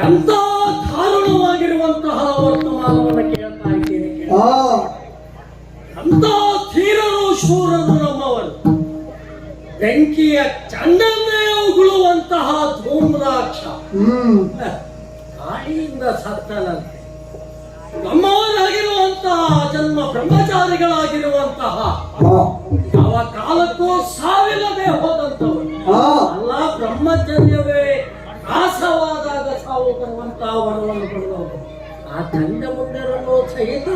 ಎಂತ ದಾರುಣವಾಗಿರುವಂತಹ ವರ್ತಮಾನವನ್ನು ಕೇಳ್ತಾ ಇದ್ದೇನೆ. ಅಂತ ಧೀರರು ಶೂರರು ನಮ್ಮವರು, ಬೆಂಕಿಯ ಚಂಡನ್ನೇ ಉಗುಳುವಂತಹ ಧೂಮ್ರಾಕ್ಷ ಗಾಳಿಯಿಂದ ಸತ್ತನಂತೆ. ನಮ್ಮವರಾಗಿರುವಂತಹ ಜನ್ಮ ಬ್ರಹ್ಮಚಾರಿಗಳಾಗಿರುವಂತಹ ಯಾವ ಕಾಲಕ್ಕೂ ಸಾವಿಲ್ಲದೆ ಹೋದಂತವರು ಅಲ್ಲ. ಬ್ರಹ್ಮಚರ್ಯವೇ ನಾಶವಾದಾಗ ಸಾವು ಬರುವಂತಹ ವರವನ್ನು ಪಡೆದವರು ಆ ತಂಡ ಮುಂದೆರನ್ನು ಸಹಿತ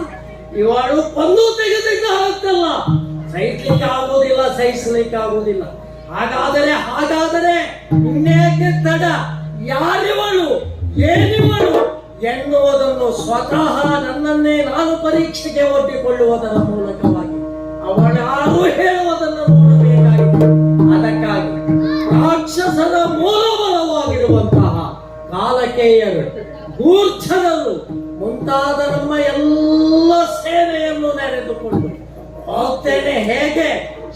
ಇವಳು ಕೊಂದು ತೆಗೆದಿದ್ದಾರಂತಲ್ಲ. ಸಹಿಸಲಿಕ್ಕೆ ಆಗುವುದಿಲ್ಲ, ಸಹಿಸಲಿಕ್ಕೆ ಆಗುವುದಿಲ್ಲ. ಹಾಗಾದರೆ ಇನ್ನೇಕೆ ತಡ? ಯಾರಿವಳು, ಏನಿವಳು ಎನ್ನುವುದನ್ನು ಸ್ವತಃ ನನ್ನನ್ನೇ ನಾನು ಪರೀಕ್ಷೆಗೆ ಒಡ್ಡಿಕೊಳ್ಳುವುದರ ಮೂಲಕವಾಗಿ ಅವಳಾರು ಹೇಳುವುದನ್ನು ನೋಡಬೇಕಾಗಿದೆ. ಅದಕ್ಕಾಗಿ ರಾಕ್ಷಸರ ಮೂಲಬಲವಾಗಿರುವಂತಹ ಕಾಲಕೇಯರು, ಗೂರ್ಛನರು ಮುಂತಾದ ನಮ್ಮ ಎಲ್ಲ ಸೇನೆಯನ್ನು ನೆರೆದುಕೊಂಡು ಹೋಗ್ತೇನೆ. ಹೇಗೆ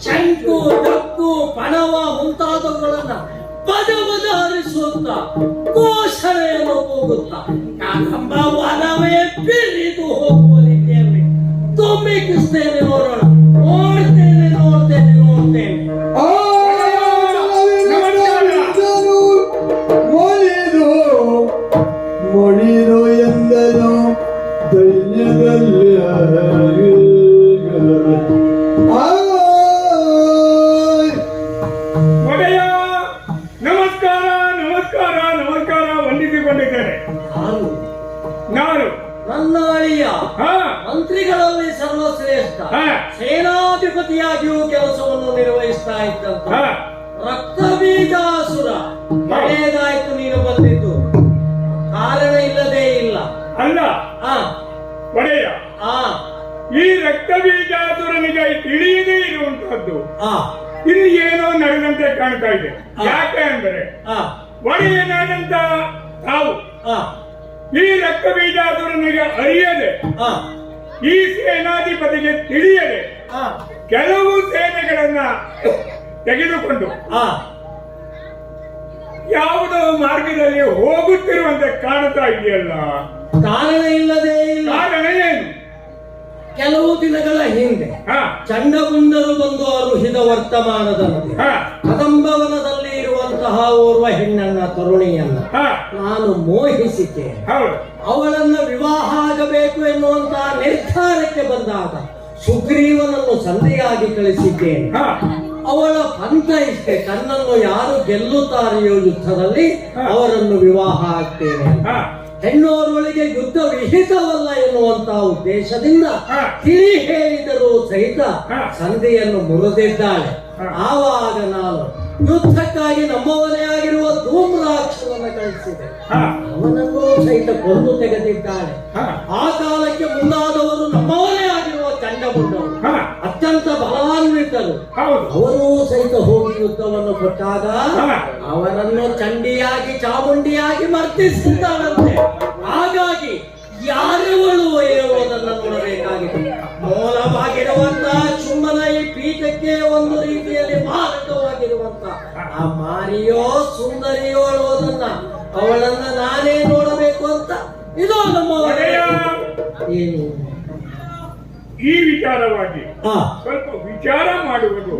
ಶಂಕು, ಡಕ್ಕು, ಪಣವ ಮುಂತಾದವುಗಳನ್ನ ಪದ ಹರಿಸುತ್ತ ಘೋಷಣೆಯನ್ನು ಕೂಗುತ್ತಾ ಕಾದಂಬ ವನವೇ ಬಿರಿದು ಹೋಗುವಲಿದ್ದೇವೆ. ತುಂಬಿಕಿಸ್ತೇನೆ, ನೋಡೋಣ. ನೋಡ್ತೇನೆ. ಮೊಳಿದು ಎಂದನು ದೈನ್ಯದಲ್ಲಿ ಒಡೆಯ ನಮಸ್ಕಾರ ವಂದಿಸಿಕೊಂಡಿದ್ದೇನೆ. ನಾನು ನನ್ನ ಅಳಿಯ ಮಂತ್ರಿಗಳಲ್ಲಿ ಸರ್ವಶ್ರೇಷ್ಠ ಸೇನಾಧಿಪತಿಯಾಗಿಯೂ ಕೆಲಸವನ್ನು ನಿರ್ವಹಿಸ್ತಾ ಇದ್ದಂತ ರಕ್ತಬೀಜಾಸುರ ಒಳ್ಳೆಯದಾಯ್ತು ನೀನು ಬಂದಿದ್ದು. ಕಾರಣ ಇಲ್ಲದೇ ಇಲ್ಲ ಅಲ್ಲ ಒಡೆಯ. ಈ ರಕ್ತಬೀಜಾಸುರನಿಗೆ ತಿಳಿಯದೇ ಇರುವಂತಹದ್ದು ಇದು ಏನೋ ನಡೆದಂತೆ ಕಾಣ್ತಾ ಇದೆ. ಯಾಕೆ ಅಂದರೆ ಒಡೆಯನಾದಂತ ತಾವು ಈ ರಕ್ತಬೀಜಾಸುರನಿಗೆ ಅರಿಯದೆ, ಈ ಸೇನಾಧಿಪತಿಗೆ ತಿಳಿಯದೆ ಕೆಲವು ಸೇನೆಗಳನ್ನ ತೆಗೆದುಕೊಂಡು ಯಾವುದೋ ಮಾರ್ಗದಲ್ಲಿ ಹೋಗುತ್ತಿರುವಂತೆ ಕಾಣ್ತಾ ಇದೆಯಲ್ಲ. ಕಾರಣ ಇಲ್ಲದೆ ಇಲ್ಲ. ಕಾರಣ ಏನು? ಕೆಲವು ದಿನಗಳ ಹಿಂದೆ ಚಂಡಮುಂಡರು ಬಂದು ಅರುಹಿದ ವರ್ತಮಾನದಂತೆ ಕದಂಬವನದಲ್ಲಿ ಇರುವಂತಹ ಓರ್ವ ಹೆಣ್ಣನ್ನ, ತರುಣಿಯನ್ನ ನಾನು ಮೋಹಿಸಿದ್ದೇನೆ. ಅವಳನ್ನ ವಿವಾಹ ಆಗಬೇಕು ಎನ್ನುವಂತಹ ನಿರ್ಧಾರಕ್ಕೆ ಬಂದಾಗ ಸುಗ್ರೀವನನ್ನು ಸಂಧಿಯಾಗಿ ಕಳಿಸಿದ್ದೇನೆ. ಅವಳ ಪಂಥ ಇಷ್ಟೇ, ತನ್ನನ್ನು ಯಾರು ಗೆಲ್ಲುತ್ತಾರೆಯೋ ಯುದ್ಧದಲ್ಲಿ ಅವರನ್ನು ವಿವಾಹ ಆಗ್ತೇನೆ. ಹೆಣ್ಣೋರ್ವಳಿಗೆ ಯುದ್ಧ ವಿಹಿತವಲ್ಲ ಎನ್ನುವಂತಹ ಉದ್ದೇಶದಿಂದ ತಿಳಿ ಹೇಳಿದರೂ ಸಹಿತ ಸಂಧಿಯನ್ನು ಮುರಿದಿದ್ದಾಳೆ. ಆವಾಗ ನಾನು ಯುದ್ಧಕ್ಕಾಗಿ ನಮ್ಮವನೇ ಆಗಿರುವ ಧೂಮ್ರಾಕ್ಷನನ್ನು ಕಳಿಸಿದೆ. ಅವನನ್ನು ಸಹಿತ ಕೊಂದು ತೆಗೆದಿದ್ದಾಳೆ. ಆ ಕಾಲಕ್ಕೆ ಮುಂದಾದವರು ನಮ್ಮವನೇ ಆಗಿರುವ ಚಂಡಮುಂಡರು ಅತ್ಯಂತ ಬಲಾನ್ವಿತರು. ಅವರು ಸಹಿತ ಹೋಗಿ ಯುದ್ಧವನ್ನು ಕೊಟ್ಟಾಗ ಅವರನ್ನು ಚಂಡಿಯಾಗಿ ಚಾಮುಂಡಿಯಾಗಿ ಮರ್ತಿಸಿದ್ದಾಳಂತೆ. ಹಾಗಾಗಿ ಯಾರಿವಳು ಇರುವುದನ್ನು ನೋಡಬೇಕಾಗಿದೆ. ಮೂಲವಾಗಿರುವಂತಹ ಚುಮ್ಮನ ಈ ಪೀಠಕ್ಕೆ ಒಂದು ರೀತಿಯಲ್ಲಿ ಮಾರಕವಾಗಿರುವಂತಹ ಆ ಮಾರಿಯೋ ಸುಂದರಿಯೋ ಅನ್ನುವುದನ್ನ ಅವಳನ್ನ ನಾನೇ ನೋಡಬೇಕು ಅಂತ ಇದು ನಮ್ಮ ಏನು ಈ ವಿಚಾರವಾಗಿ ಸ್ವಲ್ಪ ವಿಚಾರ ಮಾಡುವುದು.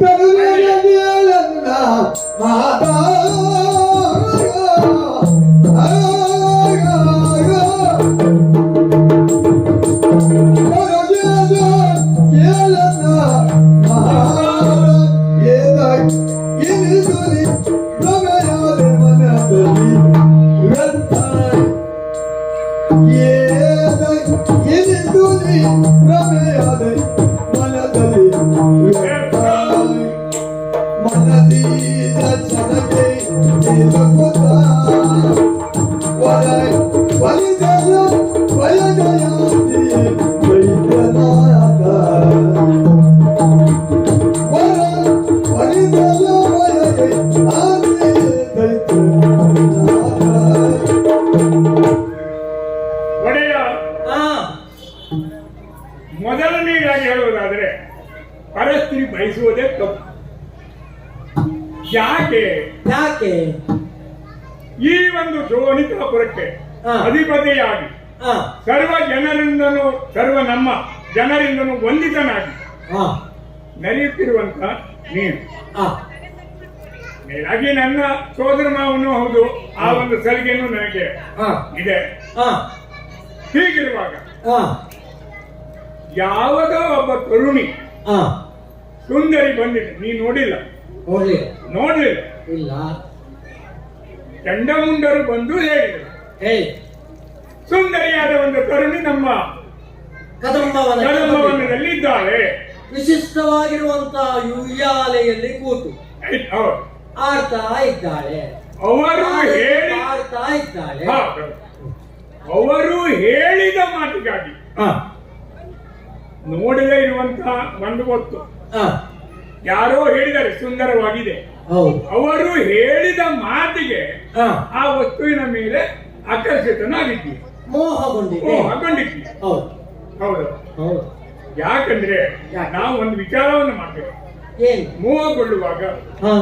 ಮೊದಲನೇದಾಗಿ ಹೇಳುವುದಾದ್ರೆ ಪರಸ್ತ್ರೀ ಬಯಸುವುದೇ ತಪ್ಪು. ಯಾಕೆ ಯಾಕೆ? ಈ ಒಂದು ಶೋಣಿತಾಪುರಕ್ಕೆ ಹಾ. ಅಧಿಪತಿಯಾಗಿ ಹಾ ಸರ್ವ ಜನರಿಂದನೂ ಸರ್ವ ನಮ್ಮ ಜನರಿಂದನೂ ವಂದಿತನಾಗಿ ಹಾ ನಡೆಯುತ್ತಿರುವಂತ ನೀನು ಹಾ ಮೇಲಾಗಿ ನನ್ನ ಸೋದರ ಮಾವನು ಹೌದು, ಆ ಒಂದು ಸಲಿಗೆನೂ ನನಗೆ ಹಾ ಇದೆ. ಹಾ ಹೀಗಿರುವಾಗ ಹಾ ಯಾವುದೋ ಒಬ್ಬ ತರುಣಿ ಹಾ ಸುಂದರಿ ಬಂದಿದೆ, ನೀ ನೋಡಿಲ್ಲ, ನೋಡ್ಲಿ ನೋಡ್ಲಿಲ್ಲ. ಇಲ್ಲ. ಚಂಡಮುಂಡರು ಬಂದು ಹೇಳಿದರು, ಹೇ ಸುಂದರಿಯಾದ ಒಂದು ತರುಣಿ ನಮ್ಮ ಕದಂಬವನದಲ್ಲಿ ಇದ್ದಾಳೆ. ವಿಶಿಷ್ಟವಾಗಿರುವಂತಹ ಉಯ್ಯಾಲೆಯಲ್ಲಿ ಕೂತು ಹೌದು. ಆಡ್ತಾ ಇದ್ದಾಳೆ. ಅವರು ಹೇಳಿ ಆಡ್ತಾ ಇದ್ದಾಳೆ. ಹೌದು. ಅವರು ಹೇಳಿದ ಮಾತಿಗಾಗಿ ಹಾ ನೋಡದೇ ಇರುವಂತಹ ಒಂದು ಗೊತ್ತು, ಹಾ ಯಾರೋ ಹೇಳಿದ್ದಾರೆ ಸುಂದರವಾಗಿದೆ. ಹೌದು. ಅವರು ಹೇಳಿದ ಮಾತಿಗೆ ಹಾ ಆ ವಸ್ತುವಿನ ಮೇಲೆ ಆಕರ್ಷಿತನಾಗಿದ್ದೀವಿ, ಮೋಹಗೊಂಡಿದೆ. ಹಾಕೊಂಡಿದ್ದೀವಿ. ಹೌದು ಹೌದು. ಹೌದು. ಯಾಕಂದ್ರೆ ಯಾಕೆ? ನಾವು ಒಂದು ವಿಚಾರವನ್ನು ಮಾಡ್ಬೇಕು. ಏನು? ಮೋಹಗೊಳ್ಳುವಾಗ ಹಾ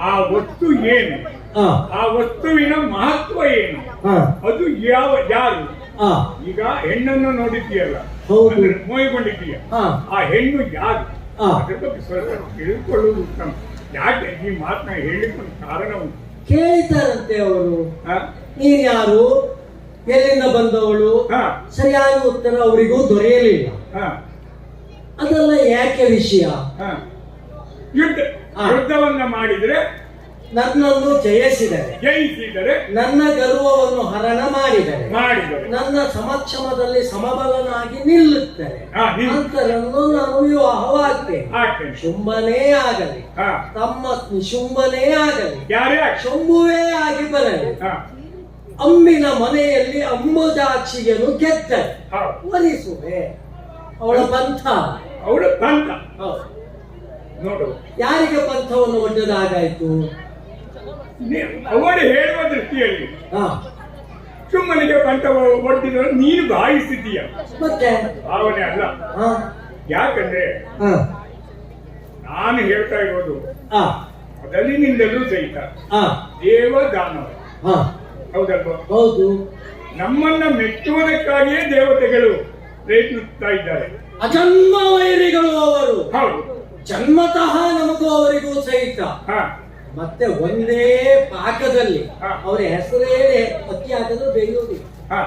ಆ ವಸ್ತು ಏನು, ಹಾ ಆ ವಸ್ತುವಿನ ಮಹತ್ವ ಏನು, ಹಾ ಅದು ಯಾರು. ಹಾ ಈಗ ಹೆಣ್ಣನ್ನು ನೋಡಿದ್ದೀಯಲ್ಲ, ಹೌದು. ಅಂದ್ರೆ ಮೋಹಿಕೊಂಡಿದ್ದೀಯ, ಹಾ ಆ ಹೆಣ್ಣು ಯಾರು ಹಾ. ಅದ್ರ ಬಗ್ಗೆ ಸ್ವಲ್ಪ ತಿಳಿದುಕೊಳ್ಳುವುದು ಉತ್ತಮ. ಯಾಕೆ ಈ ಮಾತನ್ನ ಹೇಳಿಕೊಂಡು ಕಾರಣ ಉಂಟು. ಕೇಳ್ತಾರಂತೆ ಅವರು, ಹಾ? ನೀನ್ ಯಾರು, ಎಲ್ಲಿಂದ ಬಂದವಳು? ಹಾ. ಸರಿಯಾದ ಉತ್ತರ ಅವರಿಗೂ ದೊರೆಯಲಿಲ್ಲ. ಹಾ. ಅದೆಲ್ಲ ಯಾಕೆ ವಿಷಯ? ಹಾ. ಹಾ. ಯುದ್ಧವನ್ನ ಮಾಡಿದ್ರೆ, ನನ್ನನ್ನು ಜಯಿಸಿದರೆ, ಜಯಿಸಿದರೆ, ನನ್ನ ಗರ್ವವನ್ನು ಹರಣ ಮಾಡಿದರೆ, ನನ್ನ ಸಮಕ್ಷಮದಲ್ಲಿ ಸಮಬಲನಾಗಿ ನಿಲ್ಲುತ್ತಾರೆ, ಹಾ, ಅಂತರನ್ನು ನಾನು ವಿವಾಹವಾಗ್ತೇನೆ. ಆಗ್ತೇನೆ. ಶುಂಭನೇ ಆಗಲಿ, ಹಾ. ತಮ್ಮ ನಿಶುಂಭನೇ ಆಗಲಿ, ಯಾರೇ ಶಂಭುವೇ ಆಗಿ ಬರಲಿ, ಹಾ. ಅಮ್ಮಿನ ಮನೆಯಲ್ಲಿ ಅಂಬುಜಾಕ್ಷಿಯನ್ನು ಗೆದ್ದರೆ ಹೌದು. ವರಿಸುವೆ. ಅವಳ ಪಂಥ. ಅವಳು ಪಂಥ ಹೌದು. ನೋಡು, ಯಾರಿಗೆ ಪಂಥವನ್ನು ಒಡ್ಡದಾಗಾಯ್ತು? ಅವಳು ಹೇಳುವ ದೃಷ್ಟಿಯಲ್ಲಿ ಹಾ ಸುಮ್ಮನಿಗೆ ಪಂಥ ಒಡ್ಡಿದ ನೀನು ಭಾವಿಸಿದ್ದೀಯ, ಮತ್ತೆ ಭಾವನೆ ಅಲ್ಲ. ಹಾ ಯಾಕಂದ್ರೆ ಹಾ ನಾನು ಹೇಳ್ತಾ ಇರೋದು ಹಾ ಮೊದಲಿನಿಂದಲೂ ಸಹಿತ ಹಾ ದೇವ ದಾನವ, ಹಾ ಹೌದಲ್ವ? ಹೌದು. ನಮ್ಮನ್ನ ಮೆಚ್ಚುವುದಕ್ಕಾಗಿಯೇ ದೇವತೆಗಳು ಪ್ರಯತ್ನಿಸ್ತಾ ಇದ್ದಾರೆ. ಅಜನ್ಮ ವೈರಿಗಳು ಅವರು. ಹೌದು. ಜನ್ಮತಃ ನಮಗೂ ಅವರಿಗೂ ಸಹಿತ. ಹಾ. ಮತ್ತೆ ಒಂದೇ ಪಾಕದಲ್ಲಿ ಹಾ. ಅವರ ಹೆಸರೇ ಅಕ್ಕಿ ಹಾಕಿದ್ರು ಬೇಯುವುದಿಲ್ಲ. ಹಾ.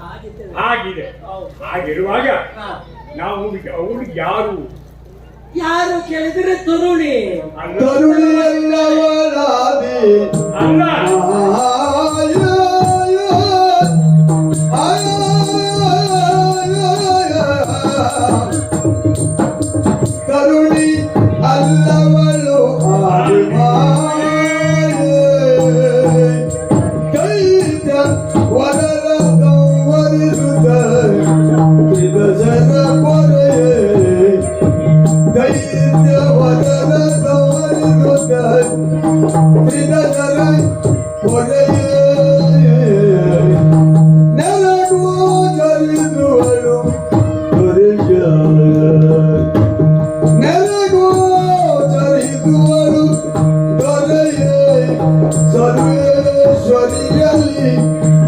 ಹಾಗಿದೆ. ಆಗಿದೆ. ಹೌದು. ಹಾಗಿರುವಾಗ ಹಾ. ನಾವು ಅವಳು ಯಾರು ಯಾರು ಕೇಳಿದ್ರೆ ತರುಣಿ. ಅಲ್ಲ. ತರುಣಿಯಲ್ಲವಳಾದಿ ಅಲ್ಲ. ತರುಣಿ ಅಲ್ಲವಳು ಕೈತ ವರರ ಸಂವರಿಸುತ್ತ ತ್ರಿದಶರ ಪೊರೆ ದೈತ್ಯ ವರರ ಸಂವರಿಸುತ್ತ ತ್ರಿದಶರ ಪೊರೆಯೇ ನೆಲಗೂ ಜಲಿಸುವಳು ದೊರೆಯ ನೆಲಗೂ ಚರಿಸುವಳು ದೊರೆಯೇ ಸರ್ವೇಶ್ವರಿಯಲ್ಲಿ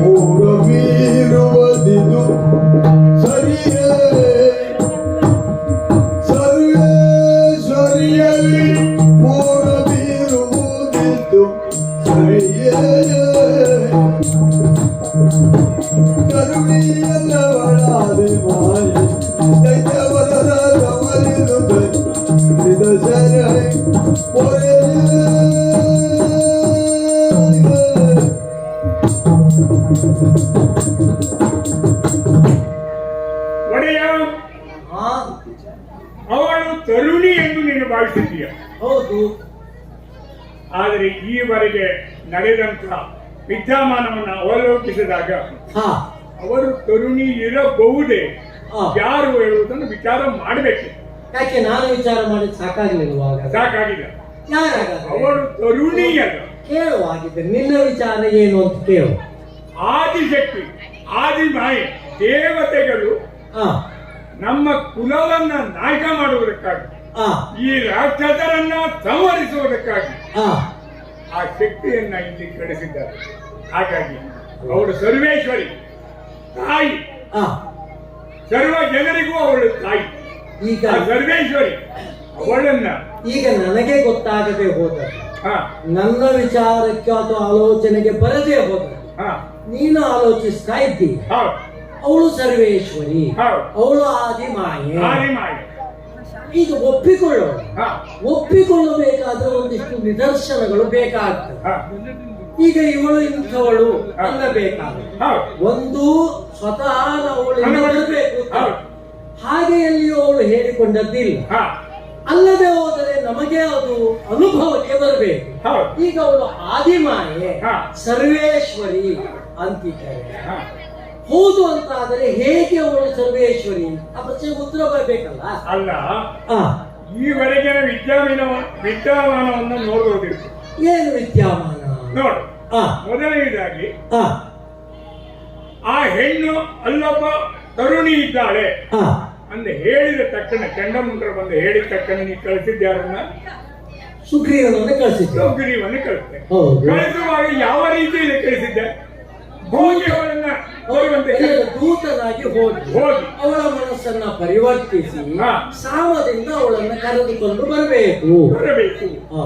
ಮೂಗ ಬೀರುವುದಿದು ಸರಿಯೇ ಸರ್ವೇಶ್ವರಿಯಲ್ಲಿ ಮೂಗ ಬೀರುವುದಿದ್ದು ಸರಿಯೇ ಕರುಣಿಯಲ್ಲವಳಾದಿ ಮಾಯೆ ದೈತ್ಯವರರ ಗಮನಿಸುತ್ತ ತ್ರಿದಶರ ಪೊರೆಯೇ ಒಡೆಯ, ಹಾ ಅವಳು ತರುಣಿ ಎಂದು ನೀನು ಭಾವಿಸಿದ್ದೀಯ. ಹೌದು. ಆದರೆ ಈವರೆಗೆ ನಡೆದಂತಹ ವಿದ್ಯಮಾನವನ್ನು ಅವಲೋಕಿಸಿದಾಗ ಹಾ ಅವರು ತರುಣಿ ಇರಬಹುದೇ, ಹಾ. ಯಾರು ಹೇಳುವುದನ್ನು ವಿಚಾರ ಮಾಡಬೇಕು. ಯಾಕೆ ನಾನು ವಿಚಾರ ಮಾಡಿ ಸಾಕಾಗ್ಲಿಲ್ವಾಗ? ಸಾಕಾಗಿದೆ. ಯಾರಾಗಾದ್ರೆ ಅವಳು ತರುಣಿಯಲ್ಲ, ಕೇಳುವಾಗಿದ್ದೆ ನಿನ್ನ ವಿಚಾರ ಏನು ಅಂತ ಕೇಳು. ಆದಿಶಕ್ತಿ, ಆದಿ ಮಾಯೆ, ದೇವತೆಗಳು ಆ, ನಮ್ಮ ಕುಲವನ್ನ ನಾಶ ಮಾಡುವುದಕ್ಕಾಗಿ ಆ, ಈ ರಾಕ್ಷಸರನ್ನ ಸಂಹರಿಸುವುದಕ್ಕಾಗಿ ಆ, ಆ ಶಕ್ತಿಯನ್ನ ಇಲ್ಲಿ ಕಳಿಸಿದ್ದಾರೆ. ಹಾಗಾಗಿ ಅವಳು ಸರ್ವೇಶ್ವರಿ ತಾಯಿ, ಆ. ಸರ್ವ ಜನರಿಗೂ ಅವಳು ತಾಯಿ. ಈಗ ಆ ಸರ್ವೇಶ್ವರಿ ಅವಳನ್ನ ಈಗ ನನಗೆ ಗೊತ್ತಾಗದೆ ಹೋದ ಹಾ ನನ್ನ ವಿಚಾರಕ್ಕೆ ಅಥವಾ ಆಲೋಚನೆಗೆ ಬರದೇ ಹೋದ ಹಾ ನೀನು ಆಲೋಚಿಸ್ತಾ ಇದ್ದಿ. ಹೌದು ಅವಳು ಸರ್ವೇಶ್ವರಿ, ಹೌದು ಅವಳು ಆದಿಮಾಯೆ. ಹಾರಿ ಮಾಡಿ ಈಗ ಒಪ್ಪಿಕೊಳ್ಳೋಣ. ಹಾ ಒಪ್ಪಿಕೊಳ್ಳಬೇಕಾದ್ರೆ ಒಂದಿಷ್ಟು ನಿದರ್ಶನಗಳು ಬೇಕಾಗ್ತದೆ. ಹಾ ಈಗ ಇವಳು ಇಂಥವಳು ಅನ್ನಬೇಕಾದ್ರೆ ಹೌದು ಒಂದು ಸ್ವತಃ ಅವಳು ಬರಬೇಕು. ಹೌದು. ಹಾಗೆ ಎಲ್ಲಿಯೂ ಅವಳು ಹೇಳಿಕೊಂಡದ್ದಿಲ್ಲ. ಹಾ ಅಲ್ಲದೆ ಹೋದರೆ ನಮಗೆ ಅದು ಅನುಭವಕ್ಕೆ ಬರಬೇಕು. ಹೌದು ಈಗ ಅವಳು ಆದಿಮಾಯೆ, ಹಾ. ಸರ್ವೇಶ್ವರಿ ಅಂತಿದ್ದಾರೆ. ಹಾ ಹೌದು ಅಂತ ಆದರೆ ಹೇಗೆ ಅವಳು ಸರ್ವೇಶ್ವರಿ? ಆ ಪ್ರಶ್ನೆಗೆ ಉತ್ತರ ಬರಬೇಕಲ್ಲ. ಅಲ್ಲ ಆ, ಈವರೆಗಿನ ವಿದ್ಯಮಾನವನ್ನು ನೋಡುವುದಿತ್ತು. ಏನು ವಿದ್ಯಮಾನ? ನೋಡು, ಆ, ಮೊದಲನೇದಾಗಿ ಆ, ಆ ಹೆಣ್ಣು ಅಲ್ಲೊಬ್ಬ ತರುಣಿ ಇದ್ದಾಳೆ ಆ. ಅಂತ ಹೇಳಿದ ತಕ್ಷಣ ಚಂಡಮುಂಡರು ಬಂದು ಹೇಳಿದ ತಕ್ಷಣ ನೀ ಕಳಿಸಿದ್ಯಾರನ್ನ ಸುಗ್ರೀವನನ್ನು ಕಳಿಸಿದ್ರು. ಸುಗ್ರೀವನ್ನ ಕಳಿಸಿದೆ. ಹೌದು. ಕಳಿಸುವಾಗ ಯಾವ ರೀತಿಯಲ್ಲಿ ಕಳಿಸಿದ್ದೆ? ಹೋಗಿ ಅವಳನ್ನ ಹೋಗುವಂತೆ ಎಲ್ಲ ದೂತನಾಗಿ ಹೋಗಿ ಹೋಗಿ ಅವಳ ಮನಸ್ಸನ್ನ ಪರಿವರ್ತಿಸಿ ಹಾ. ಸಾಮದಿಂದ ಅವಳನ್ನ ಕರೆದುಕೊಂಡು ಬರಬೇಕು. ಬರಬೇಕು. ಆ,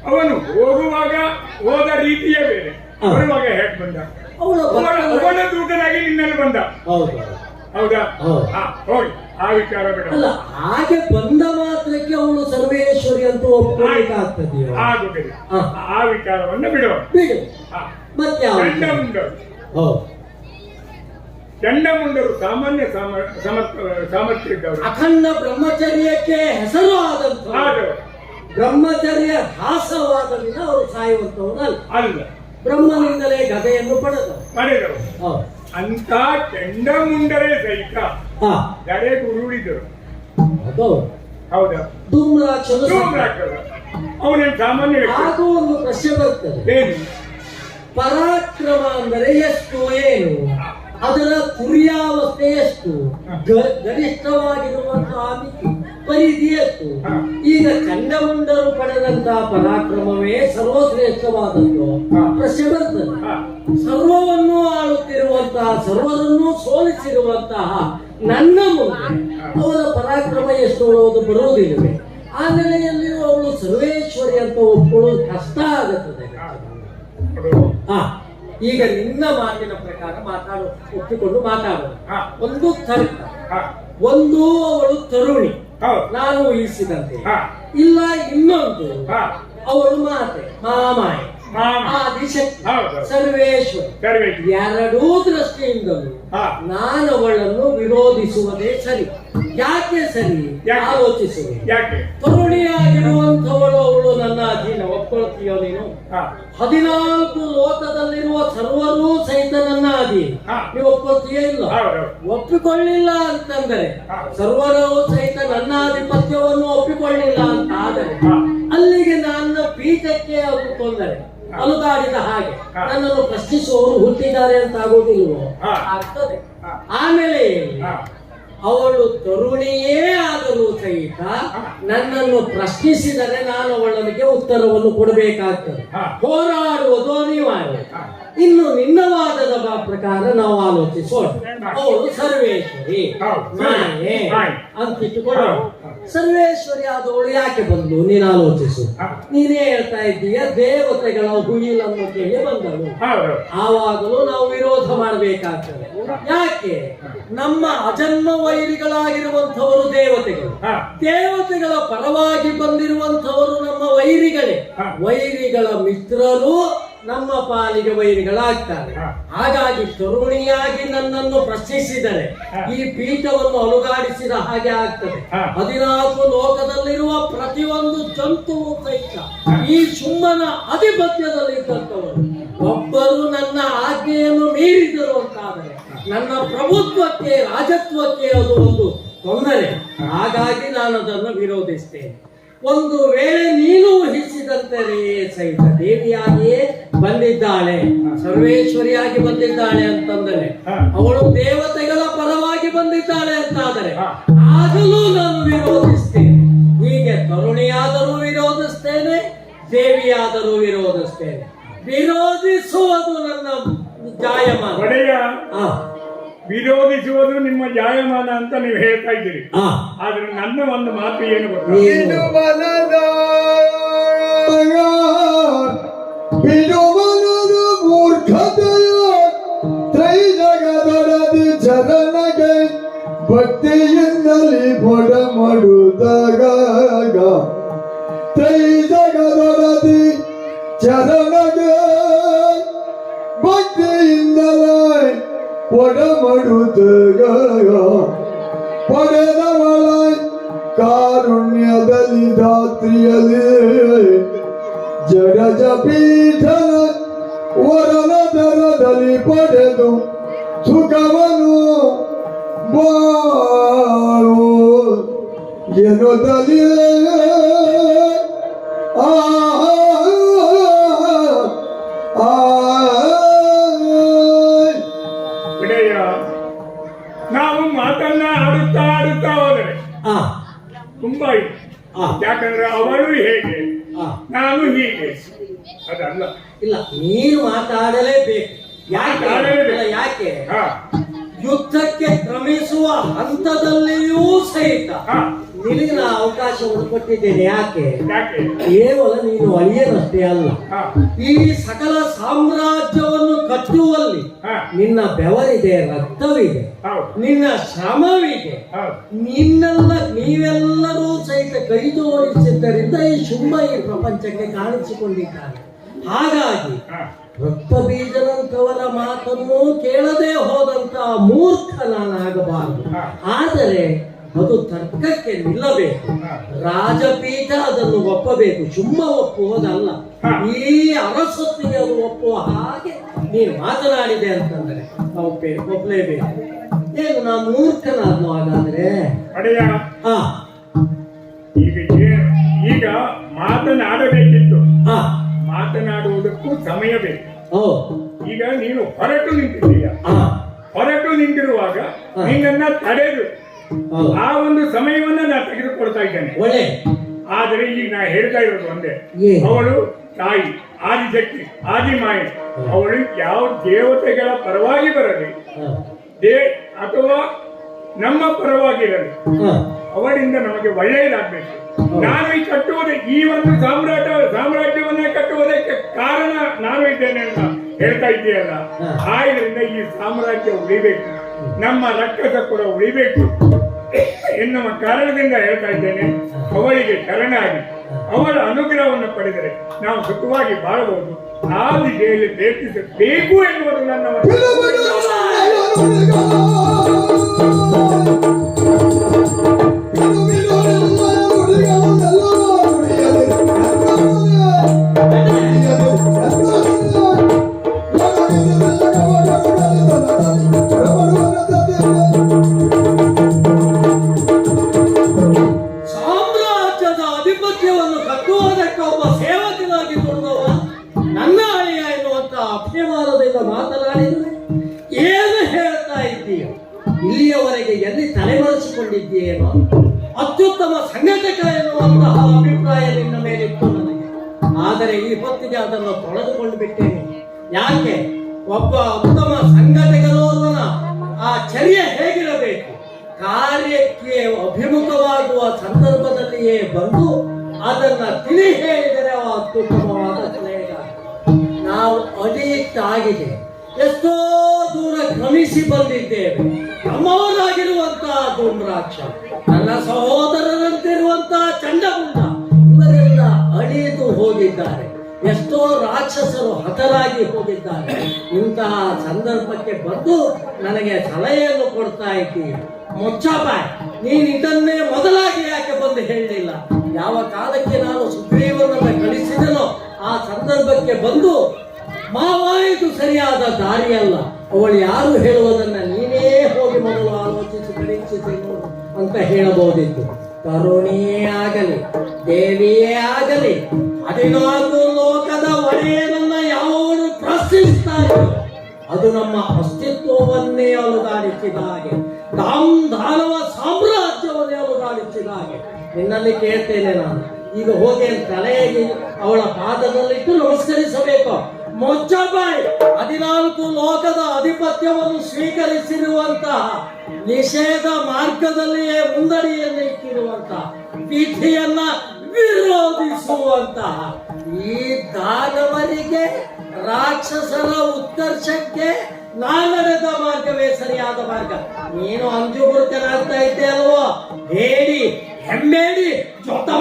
ಅವನು ಹೋಗುವಾಗ ಹೋದ ರೀತಿಯೇ ಬೇರೆ, ಹಾ. ಬರುವಾಗ ಹೇಗೆ ಬಂದ? ಅವಳ ಅವನ ದೂತನಾಗಿ ನಿನ್ನಲ್ಲಿ ಬಂದ. ಹೌದು. ಹೌದಾ? ಹೌದು. ಹಾ, ಹೋಗಿ ಆ ವಿಚಾರ ಬೇಡ. ಅಲ್ಲ, ಹಾಗೆ ಬಂದ ಮಾತ್ರಕ್ಕೆ ಅವಳು ಸರ್ವೇಶ್ವರಿ ಅಂತ ಒಪ್ಕೊಳ್ಳಿಕ್ಕಾಗ್ತದೆಯೋ? ಆಗುದಿಲ್ಲ. ಹಾ. ಆ ವಿಚಾರವನ್ನು ಬಿಡು. ಬಿಡು. ಹಾ. ಮತ್ತೆ ಯಾವ ವಿಚಾರ? ಚಂಡಮುಂಡರು ಹೌದು. ಚಂಡಮುಂಡರು ಸಾಮಾನ್ಯ ಸಾಮರ್ಥ್ಯ ಇದ್ದವರು. ಅಖಂಡ ಬ್ರಹ್ಮಚರ್ಯಕ್ಕೆ ಹೆಸರು ಆದಂತ ಆದವರು ಬ್ರಹ್ಮಚರ್ಯ ಹಾಸವಾದವಿನ ಅವರು ಸಾಯುವಂತವನಲ್ಲ. ಅಲ್ಲ, ಬ್ರಹ್ಮನಿಂದಲೇ ಗದೆಯನ್ನು ಪಡೆದವರು. ಪಡೆದರು. ಹೌದು. ಅಂತ ಚಂಡಮುಂಡರೇ ಸಹಿತ ಆ, ಜಡೆಗೆ ಉರುಳಿದರು. ಅದು ಹೌದಾ? ಧೂಮ್ರಾಕ್ಷನು ಅವನೇನು ಸಾಮಾನ್ಯ ವ್ಯಕ್ತಿ. ಹಾಗೂ ಒಂದು ಪ್ರಶ್ನೆ ಬರ್ತದೆ. ಏನು? ಪರಾಕ್ರಮ ಅಂದರೆ ಎಷ್ಟು? ಏನು ಅದರ ತುರ್ಯಾವಸ್ಥೆ ಎಷ್ಟು? ಗರಿಷ್ಠವಾಗಿರುವಂತಹ ಮಿತಿ ಪರಿಧಿ ಎಷ್ಟು? ಈಗ ಚಂಡಮುಂಡರು ಪಡೆದಂತಹ ಪರಾಕ್ರಮವೇ ಸರ್ವಶ್ರೇಷ್ಠವಾದದ್ದು. ಪ್ರಶ್ನೆ ಬರ್ತದೆ. ಸರ್ವವನ್ನು ಆಳುತ್ತಿರುವಂತಹ, ಸರ್ವರನ್ನು ಸೋಲಿಸಿರುವಂತಹ ನನ್ನ ಮುಂದೆ ಅವರ ಪರಾಕ್ರಮ ಎಷ್ಟು ಅನ್ನೋದು ಬರುವುದಿಲ್ಲವೇ? ಆ ನೆಲೆಯಲ್ಲಿಯೂ ಅವಳು ಸರ್ವೇಶ್ವರಿ ಅಂತ ಒಪ್ಕೊಳ್ಳೋದು ಕಷ್ಟ ಆಗುತ್ತದೆ. ಹಾ, ಈಗ ನಿನ್ನ ಮಾತಿನ ಪ್ರಕಾರ ಒಪ್ಪಿಕೊಂಡು ಮಾತಾಡೋಣ. ಒಂದು ತರ್ಕ, ಒಂದು ಅವಳು ತರುಣಿ ನಾನು ಊಹಿಸಿದಂತೆ, ಇಲ್ಲ ಇನ್ನೊಂದು ಅವಳು ಮಾತೆ ಮಾಮಾಯಿ ಆದಿಶಕ್ತಿ ಸರ್ವೇಶ್ವರಿ. ಎರಡೂ ದೃಷ್ಟಿಯಿಂದಲೂ ನಾನು ಅವಳನ್ನು ವಿರೋಧಿಸುವುದೇ ಸರಿ. ಯಾಕೆ ಸರಿ? ಆಲೋಚಿಸುವೆ. ತರುಣಿಯಾಗಿರುವಂಥವಳು ಅವಳು ನನ್ನ ಅಧೀನ. ಒಪ್ಕೊಳ್ತೀಯೋ ನೀನು? 14 ಲೋಕದಲ್ಲಿರುವ ಸರ್ವರೂ ಸಹಿತ ನನ್ನ ಅಧೀನ. ನೀವು ಒಪ್ಕೊಳ್ತೀಯೋ ಇಲ್ಲ? ಒಪ್ಪಿಕೊಳ್ಳಿಲ್ಲ ಅಂತಂದರೆ, ಸರ್ವರೂ ಸಹಿತ ನನ್ನ ಆಧಿಪತ್ಯವನ್ನು ಒಪ್ಪಿಕೊಳ್ಳಿಲ್ಲ ಅಂತ ಆದರೆ ಅಲ್ಲಿಗೆ ನನ್ನ ಪೀಠಕ್ಕೆ ಅದು ತೊಂದರೆ ಅಲುಗಾಡಿದ ಹಾಗೆ ನನ್ನನ್ನು ಪ್ರಶ್ನಿಸುವವರು ಹುಟ್ಟಿದ್ದಾರೆ ಅಂತ ಆಗೋದಿಲ್ವೋ? ಆಗ್ತದೆ. ಆಮೇಲೆ ಅವಳು ತರುಣಿಯೇ ಆದರೂ ಸಹಿತ ನನ್ನನ್ನು ಪ್ರಶ್ನಿಸಿದರೆ ನಾನು ಅವಳಿಗೆ ಉತ್ತರವನ್ನು ಕೊಡಬೇಕಾಗ್ತದೆ. ಹೋರಾಡುವುದು ಅನಿವಾರ್ಯ. ಇನ್ನು ನಿನ್ನ ವಾದದ ಪ್ರಕಾರ ನಾವು ಆಲೋಚಿಸೋಣ. ಅವಳು ಸರ್ವೇಶ್ವರಿ ಮಾಯೆ ಅಂತಿಟ್ಟುಕೊಳ್ಳೋಣ. ಸರ್ವೇಶ್ವರಿ ಆದವಳು ಯಾಕೆ ಬಂದು ನೀನು ಆಲೋಚಿಸು. ನೀನೇ ಹೇಳ್ತಾ ಇದ್ದೀಯ ದೇವತೆಗಳ ಹುಯಿಲನ್ನು ಕೇಳಿ ಬಂದಳು. ಆವಾಗಲೂ ನಾವು ವಿರೋಧ ಮಾಡಬೇಕಾಗ್ತದೆ. ಯಾಕೆ? ನಮ್ಮ ಅಜನ್ಮ ವೈರಿಗಳಾಗಿರುವಂಥವರು ದೇವತೆಗಳು. ದೇವತೆಗಳ ಪರವಾಗಿ ಬಂದಿರುವಂಥವರು ನಮ್ಮ ವೈರಿಗಳೇ. ವೈರಿಗಳ ಮಿತ್ರರು ನಮ್ಮ ಪಾಲಿಗೆ ವೈರಿಗಳಾಗ್ತಾರೆ. ಹಾಗಾಗಿ ತರುಣಿಯಾಗಿ ನನ್ನನ್ನು ಪ್ರಶ್ನಿಸಿದರೆ ಈ ಪೀಠವನ್ನು ಅಲುಗಾಡಿಸಿದ ಹಾಗೆ ಆಗ್ತದೆ. 14 ಲೋಕದಲ್ಲಿರುವ ಪ್ರತಿಯೊಂದು ಜಂತುವು ಸಹಿತ ಈ ಸುಮ್ಮನ ಅಧಿಪತ್ಯದಲ್ಲಿದ್ದಂಥವರು ಒಬ್ಬರು ನನ್ನ ಆಜ್ಞೆಯನ್ನು ಮೀರಿದರು ಅಂತಾದರೆ ನನ್ನ ಪ್ರಭುತ್ವಕ್ಕೆ, ರಾಜತ್ವಕ್ಕೆ ಅದು ಒಂದು ತೊಂದರೆ. ಹಾಗಾಗಿ ನಾನು ಅದನ್ನು ವಿರೋಧಿಸ್ತೇನೆ. ಒಂದು ವೇಳೆ ನೀನು ಊಹಿಸಿದಂತೆ ಸಹಿತ ದೇವಿಯಾಗಿಯೇ ಬಂದಿದ್ದಾಳೆ, ಸರ್ವೇಶ್ವರಿಯಾಗಿ ಬಂದಿದ್ದಾಳೆ ಅಂತಂದರೆ ಅವಳು ದೇವತೆಗಳ ಪರವಾಗಿ ಬಂದ ಮೆಚ್ಚಿಕೊಂಡಿದ್ದಾಳೆ ಅಂತಾದರೆ ಹಾ. ಆಗಲೂ ನಾನು ವಿರೋಧಿಸ್ತೇನೆ. ಹೀಗೆ ತರುಣಿಯಾದರೂ ವಿರೋಧಿಸ್ತೇನೆ, ದೇವಿಯಾದರೂ ವಿರೋಧಿಸ್ತೇನೆ. ವಿರೋಧಿಸುವುದು ನನ್ನ ಜಾಯಮಾನ. ಒಡೆಯ ಆ, ವಿರೋಧಿಸುವುದು ನಿಮ್ಮ ಜಾಯಮಾನ ಅಂತ ನೀವು ಹೇಳ್ತಾ ಇದ್ದೀರಿ. ಆ, ಆದ್ರೆ ನನ್ನ ಒಂದು ಮಾತು ಏನು ಗೊತ್ತಾ? ಬಿಡು ಮನದ ಬಿಡು ಮನದ ಮೂರ್ಖತೆಯ ತ್ರೈ ಜಗದೊಡದಿ ಚರಣಗೆ ಭಕ್ತಿಯಿಂದಲೇ ಮೊಡ ಮಾಡುತ್ತಾಗ ತ್ರೈ ಜಗದೊಡದಿ ಚರಣಗೆ ಭಕ್ತಿಯಿಂದಲೇ ಒಡ ಮಾಡುತ್ತಾಗ ಪಡೆದವಳ ಕಾರುಣ್ಯದಲ್ಲಿ ಧಾತ್ರಿಯಲ್ಲಿ ಜಡಜ ಪೀಠನ ವರನ ದರದಲ್ಲಿ ಪಡೆದು ಸುಖವನ್ನು ಬಾಳು ಎನ್ನುತ್ತಲೇ ಆ ಒಡೆಯ, ನಾವು ಮಾತನ್ನ ಆಡುತ್ತಾ ಹೋದರೆ ಆ, ತುಂಬಾ ಇದೆ. ಆ, ಯಾಕಂದ್ರೆ ಅವಳು ಹೇಗೆ, ಆ. ನಾನು ಹೀಗೆ, ಅದಲ್ಲ. ಇಲ್ಲ, ನೀನು ಮಾತಾಡಲೇಬೇಕು. ಯಾಕೆ ಮಾತಾಡಲೇಬೇಕು. ಅಲ್ಲ, ಯಾಕೆ ಹಾ, ಯುದ್ಧಕ್ಕೆ ಕ್ರಮಿಸುವ ಹಂತದಲ್ಲಿಯೂ ಸಹಿತ ಹಾ, ನಿನಗೆ ನಾ ಅವಕಾಶವನ್ನು ಕೊಟ್ಟಿದ್ದೇನೆ. ಯಾಕೆ? ಯಾಕೆ? ಕೇವಲ ನೀನು ಅಳಿಯನಷ್ಟೇ ಅಲ್ಲ, ಹಾ, ಈ ಸಕಲ ಸಾಮ್ರಾಜ್ಯವನ್ನು ಕಟ್ಟುವಲ್ಲಿ ಹಾ, ನಿನ್ನ ಬೆವರಿದೆ, ರಕ್ತವಿದೆ, ಹೌದು, ನಿನ್ನ ಶ್ರಮವಿದೆ. ಹೌದು, ನೀವೆಲ್ಲರೂ ಸಹಿತ ಕೈ ಜೋಡಿಸಿದ್ದರಿಂದ ಈ ಶುಂಭ ಈ ಪ್ರಪಂಚಕ್ಕೆ ಕಾಣಿಸಿಕೊಂಡಿದ್ದಾನೆ. ಹಾಗಾಗಿ ಹಾ, ರಕ್ತಬೀಜನಂತವರ ಮಾತನ್ನು ಕೇಳದೆ ಹೋದಂತ ಮೂರ್ಖ ನಾನಾಗಬಾರದು. ಹಾ. ಆದರೆ ಅದು ತರ್ಕಕ್ಕೆ ನಿಲ್ಲಬೇಕು. ಹಾ. ರಾಜಪೀಠ ಅದನ್ನು ಒಪ್ಪಬೇಕು, ಶುಂಭ ಒಪ್ಪುವುದಲ್ಲ. ಹಾ. ಈ ಅರಸೊತ್ತಿಗೆ ಅದು ಒಪ್ಪುವ ಹಾಗೆ ನೀನು ಮಾತನಾಡಿದೆ ಅಂತಂದ್ರೆ ಒಪ್ಪಲೇಬೇಕು. ಏನು ನಾ ಮೂರ್ಖನಾದ್ನು ಹಾಗಾದ್ರೆ? ಒಡೆಯ, ಹಾ, ಈಗ ಮಾತನಾಡಬೇಕಿತ್ತು. ಹಾ, ಮಾತನಾಡುವುದಕ್ಕೂ ಸಮಯ ಬೇಕು. ಓ, ಈಗ ನೀನು ಹೊರಟು ನಿಂತಿದ್ದೀಯ. ಹಾ, ಹೊರಟು ನಿಂತಿರುವಾಗ ಹಾ. ನಿನ್ನನ್ನ ತಡೆದು ಹೌದು. ಆ ಒಂದು ಸಮಯವನ್ನ ನಾನು ತೆಗೆದುಕೊಳ್ತಾ ಇದ್ದೇನೆ. ಒಳ್ಳೆ. ಆದರೆ ಈಗ ನಾ ಹೇಳ್ತಾ ಇರೋದು ಒಂದೇ, ಏನು? ಅವಳು ತಾಯಿ, ಆದಿಶಕ್ತಿ, ಆದಿಮಾಯಿ. ಅವಳು ಯಾವ ದೇವತೆಗಳ ಪರವಾಗಿ ಬರಲಿ, ಹಾ, ಅಥವಾ ನಮ್ಮ ಪರವಾಗಿರಲಿ, ಹಾ, ಅವಳಿಂದ ನಮಗೆ ಒಳ್ಳೆಯದಾಗಬೇಕು. ನಾನು ಈ ಕಟ್ಟುವುದೇ, ಈ ಒಂದು ಸಾಮ್ರಾಜ್ಯವನ್ನೇ ಕಟ್ಟುವುದಕ್ಕೆ ಕಾರಣ ನಾನು ಇದ್ದೇನೆ ಅಂತ ಹೇಳ್ತಾ ಇದ್ದೀಯಲ್ಲ. ಆದ್ರಿಂದ ಈ ಸಾಮ್ರಾಜ್ಯ ಉಳಿಬೇಕು, ನಮ್ಮ ರಕ್ತದ ಕೂಡ ಉಳಿಬೇಕು ಎನ್ನುವ ಕಾರಣದಿಂದ ಹೇಳ್ತಾ ಇದ್ದೇನೆ. ಅವಳಿಗೆ ಶರಣಾಗಿ ಅವಳ ಅನುಗ್ರಹವನ್ನು ಪಡೆದರೆ ನಾವು ಸುಖವಾಗಿ ಬಾಳಬಹುದು. ಆ ದಿಶೆಯಲ್ಲಿ ಪ್ರಯತ್ನಿಸಬೇಕು ಎನ್ನುವುದು ನನ್ನ ಸಾಮ್ರಾಜ್ಯದ ಆಧಿಪತ್ಯವನ್ನು ಕಟ್ಟುವುದಕ್ಕೆ ಒಬ್ಬ ಸೇವಕನಾಗಿ ದುಡಿದವ ನನ್ನ ಅಳಿಯ ಎನ್ನುವಂತ ಅಭಿಮಾನದಿಂದ ಮಾತನಾಡಿದರೆ ಏನು ಹೇಳ್ತಾ ಇದ್ದೀಯ? ಇಲ್ಲಿಯವರೆಗೆ ಎಲ್ಲಿ ತಲೆಮರೆಸಿಕೊಂಡಿದ್ದೀಯೇನೋ? ಅತ್ಯುತ್ತಮ ಸಂಘಟಕ ಎನ್ನುವಂತಹ ಅಭಿಪ್ರಾಯ ನಿನ್ನ ಮೇಲಿತ್ತು ನನಗೆ. ಆದರೆ ಈ ಹೊತ್ತಿಗೆ ಅದನ್ನು ತೊಳೆದುಕೊಂಡು ಬಿಟ್ಟೇನೆ. ಯಾಕೆ? ಒಬ್ಬ ಉತ್ತಮ ಸಂಘಟಕನೋರ್ವನ ಆ ಚರ್ಯ ಹೇಗಿರಬೇಕು? ಕಾರ್ಯಕ್ಕೆ ಅಭಿಮುಖವಾಗುವ ಸಂದರ್ಭದಲ್ಲಿಯೇ ಬಂದು ಅದನ್ನ ತಿಳಿ ಹೇಳಿದರೆ ಅವ ಅತ್ಯುತ್ತಮವಾದ ಸಲಹೆಗಾರ. ನಾವು ಅಡಿಕ್ಟ್ ಆಗಿದೆ, ಎಷ್ಟೋ ದೂರ ಕ್ರಮಿಸಿ ಬಂದಿದ್ದೇವೆ. ನಮ್ಮವರಾಗಿರುವಂತಹ ಧೂಮ್ರಾಕ್ಷ, ನನ್ನ ಸಹೋದರರಂತಿರುವಂತಹ ಚಂಡಮುಂಡ, ಇವರೆಲ್ಲ ಅಳಿದು ಹೋಗಿದ್ದಾರೆ. ಎಷ್ಟೋ ರಾಕ್ಷಸರು ಹತರಾಗಿ ಹೋಗಿದ್ದಾರೆ. ಇಂತಹ ಸಂದರ್ಭಕ್ಕೆ ಬಂದು ನನಗೆ ಸಲಹೆಯನ್ನು ಕೊಡ್ತಾ ಇದ್ದೀಯ. ಮುಚ್ಚಬಾಯ್, ನೀನು ಇದನ್ನೇ ಮೊದಲಾಗಿ ಯಾಕೆ ಬಂದು ಹೇಳಲಿಲ್ಲ? ಯಾವ ಕಾಲಕ್ಕೆ ನಾನು ಸುಗ್ರೀವನನ್ನ ಕಳಿಸಿದನೋ ಆ ಸಂದರ್ಭಕ್ಕೆ ಬಂದು ಮಾವ ಇದು ಸರಿಯಾದ ದಾರಿಯಲ್ಲ, ಅವಳು ಯಾರು ಹೇಳುವುದನ್ನ ನೀನೇ ಹೋಗಿ ಮೊದಲು ಆಲೋಚಿಸಿ ಪರೀಕ್ಷಿಸಿ ನೋಡು ಅಂತ ಹೇಳಬಹುದಿತ್ತು. ತರುಣಿಯೇ ಆಗಲಿ, ದೇವಿಯೇ ಆಗಲಿ, 14 ಲೋಕದ ಒಡೆಯನನ್ನ ಯಾವನು ಪ್ರಶ್ನಿಸ್ತಾ ಇದ್ರು ಅದು ನಮ್ಮ ಅಸ್ತಿತ್ವವನ್ನೇ ಅಲುಗಾಡಿಸಿದ ಹಾಗೆ. ದಾನವ ಸಾಮ್ರಾಜ್ಯವನ್ನು ಅಲುಗಾಡಿಸಿದ ಹಾಗೆ ನಿನ್ನಲ್ಲಿ ಕೇಳ್ತೇನೆ ನಾನು. ಈಗ ಹೋಗಿ ತಲೆಯಾಗಿ ಅವಳ ಪಾದದಲ್ಲಿಟ್ಟು ನಮಸ್ಕರಿಸಬೇಕು. ಮೊಚ್ಚಬಾಯ್ 14 ಲೋಕದ ಅಧಿಪತ್ಯವನ್ನು ಸ್ವೀಕರಿಸಿರುವಂತಹ, ನಿಷೇಧ ಮಾರ್ಗದಲ್ಲಿಯೇ ಮುಂದಡಿಯನ್ನು ಇಟ್ಟಿರುವಂತಹ, ವಿಧಿಯನ್ನ ವಿರೋಧಿಸುವಂತಹ ಈ ದಾನವರಿಗೆ, ರಾಕ್ಷಸರ ಉತ್ಕರ್ಷಕ್ಕೆ ನಾನಡೆದ ಮಾರ್ಗವೇ ಸರಿಯಾದ ಮಾರ್ಗ. ನೀನು ಅಂಜುಬುರುಕನಾಗ್ತಾ ಇದ್ದೆ ಅಲ್ವೋ? ಹೇಳಿ ಹೆಮ್ಮೇಡಿ ಜೊತೆ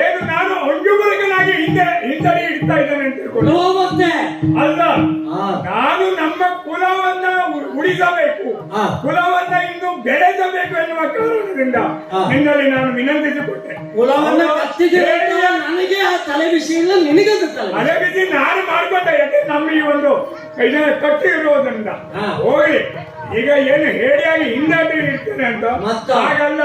ಏನು ನಾನು ಅಂಜುಬುರುಕನಾಗಿ ಹಿಂದಡಿ ಇಡ್ತಾ ಇದ್ದೇನೆ ಅಂತ ತಿಳ್ಕೊಂಡು ಅಲ್ಲ, ನಾನು ನಮ್ಮ ಕುಲವನ್ನ ಉಳಿಸಬೇಕು, ಕುಲವನ್ನ ಇನ್ನು ಬೆಳೆಸಬೇಕು ಎನ್ನುವ ಕಾರಣದಿಂದ ನಿನ್ನಲ್ಲಿ ನಾನು ವಿನಂತಿಸಿಕೊಟ್ಟೆ. ಕುಲವನ್ನ ನನಗೆ ಆ ತಲೆ ಬಿಸಿ ಇಲ್ಲ, ನಿನಗೆ ತಲೆ ಬಿಸಿ ನಾನು ಮಾಡ್ಕೊಂಡೆ. ಯಾಕೆ ನಮ್ಮ ಈ ಒಂದು ಇದನ್ನ ಕಟ್ಟಿ ಇರುವುದರಿಂದ ಹೋಗಿ ಈಗ ಏನು ಹೇಳಿಯಾಗಿ ಹಿಂದಾಟಿ ಇರ್ತೇನೆ ಅಂತ ಹಾಗಲ್ಲ,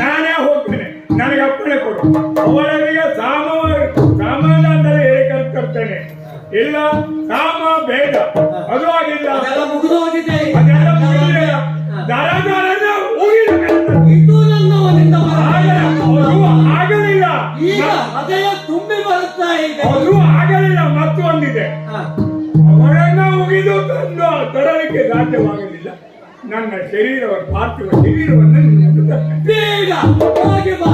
ನಾನೇ ಹೋಗ್ತೇನೆ, ನನಗೆ ಅಪ್ಪಣೆ ಕೊಡು. ಅವಳಿಗೆ ಸಾಮಾನ ಅಂತ ಹೇಳಿ ಕಲ್ತರ್ತೇನೆ. ಇಲ್ಲ ಸಾಮ ಬೇಡ, ಅದು ಆಗಿಲ್ಲ, ಅದೆಲ್ಲ ಮುಗಿದೋಗಿದೆ. ಅದೆಲ್ಲ ಮುಗಿದಿದೆ. ದರದರನ ಇದು ನನ್ನವನಿಂದ ಆಗಲಿಲ್ಲ. ಈಗ ಹೃದಯ ತುಂಬಿ ಬರುತ್ತಾ ಇದೆ. ಅದು ಆಗಲಿಲ್ಲ. ಮತ್ತು ಒಂದಿದೆ, ಅವರನ್ನ ಮುಗಿದು ತಂದು ತರಲಿಕ್ಕೆ ಸಾಧ್ಯವಾಗಲಿಲ್ಲ. ನನ್ನ ಶರೀರವ ಪಾರ್ಥಿವ ಶರೀರವನ್ನು ಬೇಗ ಹಾಗೆ ಬಾ.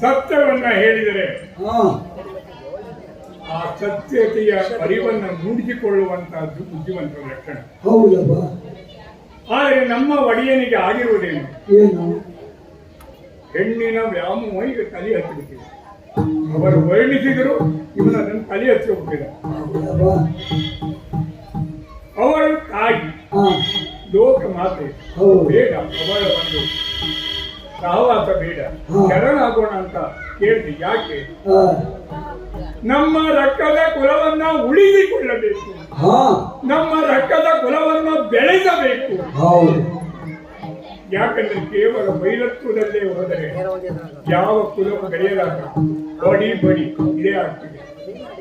ಸತ್ಯವನ್ನ ಹೇಳಿದರೆ ಆ ಸತ್ಯತೆಯ ಅರಿವನ್ನು ಮೂಡಿಸಿಕೊಳ್ಳುವಂತಹದ್ದು ಬುದ್ಧಿವಂತರ ಲಕ್ಷಣ. ಹೌದಪ್ಪ. ಆದರೆ ನಮ್ಮ ಒಡೆಯನಿಗೆ ಆಗಿರುವುದೇನು? ಏನು? ಹೆಣ್ಣಿನ ವ್ಯಾಮೋಹ ಈಗ ತಲೆ ಹತ್ತಿಬಿಟ್ಟಿದೆ. ಅವರು ವರ್ಣಿಸಿದರು, ಇವನ ಅದನ್ನು ತಲೆ ಹತ್ತಿಬಿಟ್ಟಿದ. ಅವಳು ತಾಯಿ, ಲೋಕ ಮಾತೆ ಬೇಡ, ಅವಳ ಒಂದು ಸಹವಾಸ ಬೇಡ, ಶರಣಾಗೋಣ ಅಂತ ಕೇಳಿದೆ. ಯಾಕೆ? ನಮ್ಮ ರಕ್ತದ ಕುಲವನ್ನ ಉಳಿಸಿಕೊಳ್ಳಬೇಕು, ನಮ್ಮ ರಕ್ತದ ಕುಲವನ್ನ ಬೆಳೆಸಬೇಕು. ಯಾಕಂದ್ರೆ ಕೇವಲ ಬೈರತ್ವದಲ್ಲೇ ಹೋದರೆ ಯಾವ ಕುಲವು ಬೆಳೆಯಲಾಗ ಬಡಿ ಇದೇ ಆಗ್ತದೆ.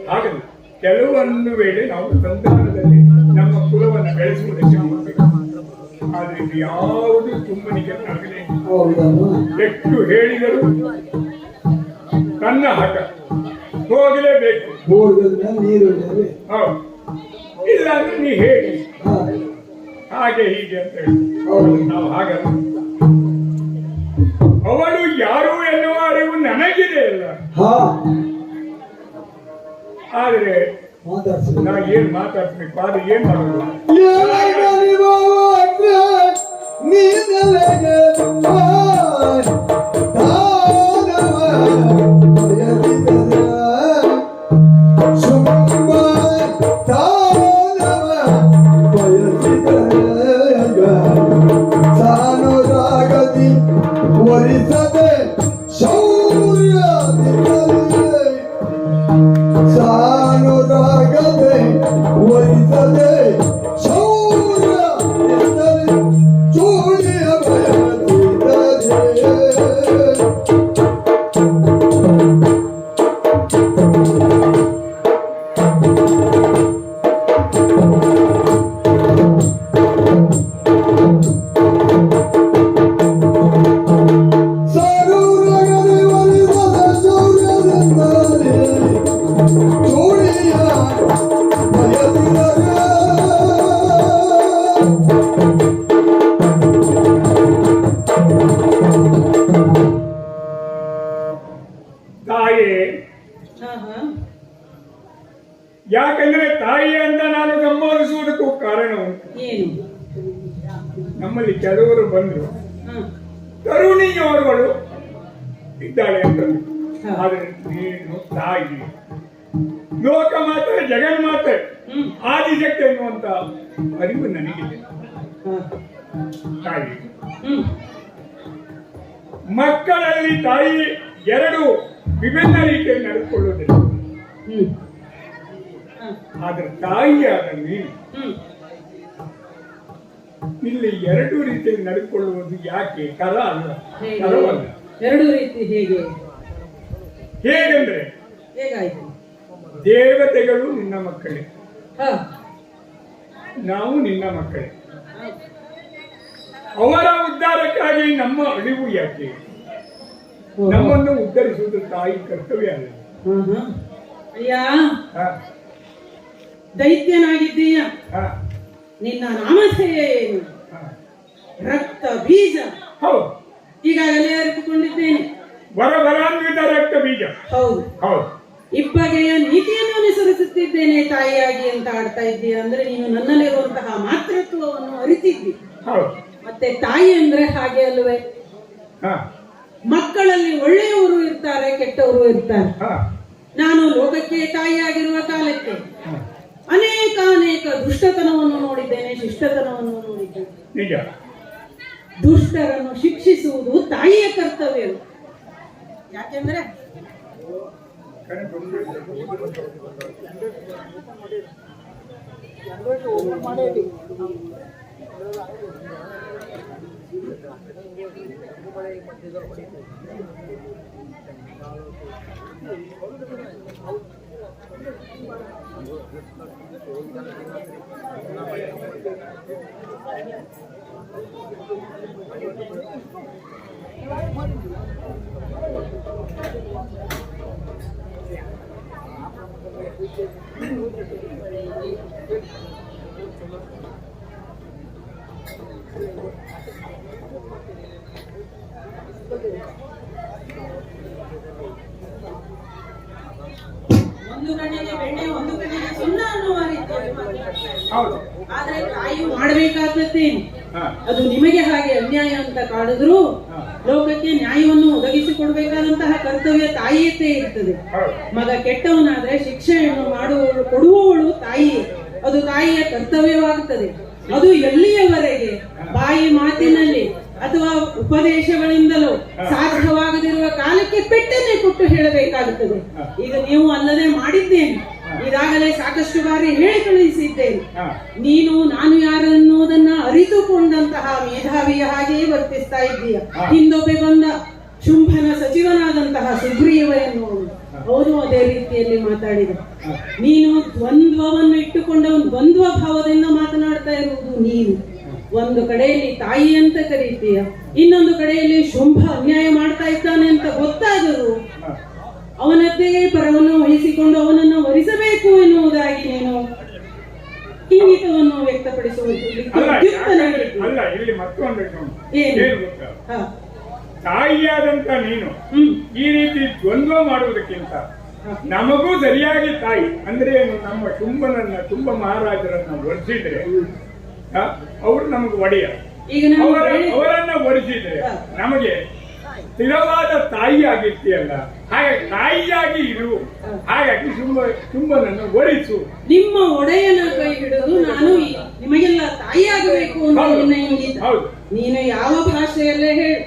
ಹಾಗಲ್ಲ, ಕೆಲವೊಂದು ವೇಳೆ ನಾವು ಸಂತಾನದಲ್ಲಿ ನಮ್ಮ ಕುಲವನ್ನು ಬೆಳೆಸುವುದಕ್ಕೆ ಮಾಡಬೇಕು. ಆದ್ರೆ ಇದು ಯಾವುದು ತುಂಬನಿಗೆ ಆಗಲೇ ಎಷ್ಟು ಹೇಳಿದರು ತನ್ನ ಹಠ ಹೋಗಲೇಬೇಕು. ಹೌದು, ಇಲ್ಲ ಅಂದ್ರೆ ನೀ ಹೇಳಿ ಹಾಗೆ ಹೀಗೆ ಅಂತ ಹೇಳಿ ನಾವು ಹಾಗಲ್ಲ. ಅವಳು ಯಾರು ಎನ್ನುವ ಅರಿವು ನನಗಿದೆ ಅಲ್ಲ. ಆದ್ರೆ ನಾ ಏನ್ ಮಾತಾಡ್ಬೇಕು, ಆದ್ರೆ ಏನ್ ಮಾಡೋದು? ಶೌರ್ಯ ತಾಯಿ. ಹಾ ಹಾ ಯಾಕಂದ್ರೆ ತಾಯಿ ಅಂತ ನಾನು ಸಂಬೋಧಿಸುವುದಕ್ಕೂ ಕಾರಣ ಉಂಟು. ಏನು? ನಮ್ಮಲ್ಲಿ ಕೆಲವರು ಬಂದ್ರು ಹಾ ತರುಣಿಯವರುಗಳು ಇದ್ದಾಳೆ ಅಂತ. ಹಾ. ಆದ್ರೆ ನೀನು ತಾಯಿ, ಲೋಕಮಾತೆ, ಜಗನ್ಮಾತೆ, ಆದಿಶಕ್ತಿ ಎನ್ನುವಂತ ಅರಿವು ನನಗಿದೆ. ಹಾ ತಾಯಿ, ಹ್ಮ್ ಮಕ್ಕಳಲ್ಲಿ ತಾಯಿ ಎರಡು ವಿಭಿನ್ನ ರೀತಿಯಲ್ಲಿ ನಡೆದುಕೊಳ್ಳುವುದಿಲ್ಲ. ಹ್ಮ್ ಹಾ ಆದ್ರೆ ತಾಯಿಯಾದ ನೀನು ಹ್ಮ್ ಇಲ್ಲಿ ಎರಡು ರೀತಿಯಲ್ಲಿ ನಡೆದುಕೊಳ್ಳುವುದು ಯಾಕೆ? ಕರ ಅಲ್ಲ, ಹೇಗೆ? ಕರವಲ್ಲ. ಎರಡು ರೀತಿ ಹೇಗೆ? ಹೇಗೆಂದ್ರೆ ಹೇಗಾಯ್ತು? ದೇವತೆಗಳು ನಿನ್ನ ಮಕ್ಕಳೇ, ಹಾ ನಾವು ನಿನ್ನ ಮಕ್ಕಳೇ. ಅವರ ಉದ್ಧಾರಕ್ಕಾಗಿ ನಮ್ಮ ಅಳಿವು ಯಾಕೆ? ನಮ್ಮನ್ನು ಉದ್ಧರಿಸುವುದು ತಾಯಿ ಕರ್ತವ್ಯ ಅಲ್ಲ. ಹಾ ಅಯ್ಯ, ಹ? ದೈತ್ಯನಾಗಿದ್ದೀಯ. ಹ? ನಿನ್ನ ನಾಮಧೇಯ ಏನು? ಹ? ರಕ್ತ ಬೀಜ. ಹೌದು, ಈಗಾಗಲೇ ಅರಿತುಕೊಂಡಿದ್ದೇನೆ. ಬರಬರಾನ್ವಿತ ರಕ್ತ ಬೀಜ. ಹೌದು, ಹೌದು. ಇಬ್ಬಗೆಯ ನೀತಿಯನ್ನು ಅನುಸರಿಸುತ್ತಿದ್ದೇನೆ ತಾಯಿಯಾಗಿ ಅಂತ ಆಡ್ತಾ ಇದ್ದೀಯ ಅಂದ್ರೆ ನೀನು ನನ್ನಲ್ಲಿರುವಂತಹ ಮಾತೃತ್ವವನ್ನು ಅರಿತಿದ್ದಿ. ಹೌದು. ಮತ್ತೆ ತಾಯಿ ಅಂದ್ರೆ ಹಾಗೆ ಅಲ್ವೇ? ಹ? ಮಕ್ಕಳಲ್ಲಿ ಒಳ್ಳೆಯವರು ಇರ್ತಾರೆ, ಕೆಟ್ಟವರು ಇರ್ತಾರೆ. ಹ? ನಾನು ಲೋಕಕ್ಕೆ ತಾಯಿಯಾಗಿರುವ ಕಾಲಕ್ಕೆ ಹ. ಅನೇಕ ದುಷ್ಟತನವನ್ನು ನೋಡಿದ್ದೇನೆ, ಶಿಷ್ಟತನವನ್ನು ನೋಡಿದ್ದೇನೆ. ನಿಜ. ದುಷ್ಟರನ್ನು ಶಿಕ್ಷಿಸುವುದು ತಾಯಿಯ ಕರ್ತವ್ಯ. ಯಾಕೆಂದ್ರೆ ಒಂದು ಕಣ್ಣಿಗೆ ಬೆಣ್ಣೆ, ಒಂದು ಕಣ್ಣಿಗೆ ಸುಣ್ಣ ಅನ್ನುವ ರೀತಿಯಲ್ಲಿ ಮಾತನಾಡ್ತಾರೆ. ಹೌದು. ಆದ್ರೆ ತಾಯಿ ಮಾಡಬೇಕಾದದ್ದೇನು? ಹ? ಅದು ನಿಮಗೆ ಹಾಗೆ ಅನ್ಯಾಯ ಅಂತ ಕಾಡಿದ್ರು ಹ. ಲೋಕಕ್ಕೆ ನ್ಯಾಯವನ್ನು ಒದಗಿಸಿಕೊಡ್ಬೇಕಾದಂತಹ ಕರ್ತವ್ಯ ತಾಯಿಯತ್ತೇ ಇರ್ತದೆ. ಹೌದು. ಮಗ ಕೆಟ್ಟವನಾದ್ರೆ ಶಿಕ್ಷೆಯನ್ನು ಮಾಡುವವಳು, ಕೊಡುವವಳು ತಾಯಿಯೇ. ಅದು ತಾಯಿಯ ಕರ್ತವ್ಯವಾಗುತ್ತದೆ. ಅದು ಎಲ್ಲಿಯವರೆಗೆ ಬಾಯಿ ಮಾತಿನಲ್ಲಿ ಅಥವಾ ಉಪದೇಶಗಳಿಂದಲೂ ಸಾಧ್ಯವಾಗದಿರುವ ಕಾಲಕ್ಕೆ ಪೆಟ್ಟನ್ನೇ ಕೊಟ್ಟು ಹೇಳಬೇಕಾಗುತ್ತದೆ. ಈಗ ನೀವು ಅಲ್ಲದೆ ಮಾಡಿದ್ದೇನೆ, ಈಗಾಗಲೇ ಸಾಕಷ್ಟು ಬಾರಿ ಹೇಳಿ ಕಳುಹಿಸಿದ್ದೇನೆ. ನೀನು ನಾನು ಯಾರನ್ನುವುದನ್ನ ಅರಿತುಕೊಂಡಂತಹ ಮೇಧಾವಿಯ ಹಾಗೆಯೇ ವರ್ತಿಸ್ತಾ ಇದ್ದೀಯ. ಹಿಂದೊಬ್ಬೆ ಬಂದ ಶುಂಭನ ಸಚಿವನಾದಂತಹ ಸುಗ್ರೀವ ಎನ್ನುವನು, ಅವನು ಅದೇ ರೀತಿಯಲ್ಲಿ ಮಾತಾಡಿದ. ನೀನು ದ್ವಂದ್ವವನ್ನು ಇಟ್ಟುಕೊಂಡ ಒಂದು ದ್ವಂದ್ವ ಭಾವದಿಂದ ಮಾತನಾಡ್ತಾ ಇರುವುದು ನೀನು. ಒಂದು ಕಡೆಯಲ್ಲಿ ತಾಯಿ ಅಂತ ಕರೀತೀಯ, ಇನ್ನೊಂದು ಕಡೆಯಲ್ಲಿ ಶುಂಭ ಅನ್ಯಾಯ ಮಾಡ್ತಾ ಇದ್ದಾನೆ ಅಂತ ಗೊತ್ತಾದರೂ ಅವನದ್ದೇ ಪರವನ್ನು ವಹಿಸಿಕೊಂಡು ಅವನನ್ನು ವರಿಸಬೇಕು ಎನ್ನುವುದಾಗಿ ನೀನು ಇಂಗಿತವನ್ನು ವ್ಯಕ್ತಪಡಿಸುವುದು ಅಲ್ಲ. ಇಲ್ಲಿ ಮತ್ತೊಂದು ಏನು? ಏನು ಗೊತ್ತಾ? ತಾಯಿಯಾದಂತ ನೀನು ಈ ರೀತಿ ದ್ವಂದ್ವ ಮಾಡುವುದಕ್ಕಿಂತ ನಮಗೂ ಸರಿಯಾಗಿ ತಾಯಿ ಅಂದ್ರೆ ಏನು, ನಮ್ಮ ಶುಂಭ ಮಹಾರಾಜರನ್ನ ಒರೆಸಿದ್ರೆ ಅವರು ನಮಗೆ ಒಡೆಯ. ಈಗ ಅವರನ್ನ ಒರೆಸಿದ್ರೆ ನಮಗೆ ಸ್ಥಿರವಾದ ತಾಯಿ ಆಗಿರ್ತೀಯಲ್ಲ, ಹಾಗೆ ತಾಯಿಯಾಗಿ ಇರು. ಹಾಗಾಗಿ ಶುಂಭನನ್ನು ಒರೆಸು. ನಿಮ್ಮ ಒಡೆಯನ ಕೈ ಹಿಡಿದು ನಾನು ನಿಮಗೆಲ್ಲ ತಾಯಿಯಾಗಬೇಕು ಅಂತ ನಿನ್ನ ಇಂಗಿತ. ನೀನು ಯಾವ ಭಾಷೆಯಲ್ಲೇ ಹೇಳು,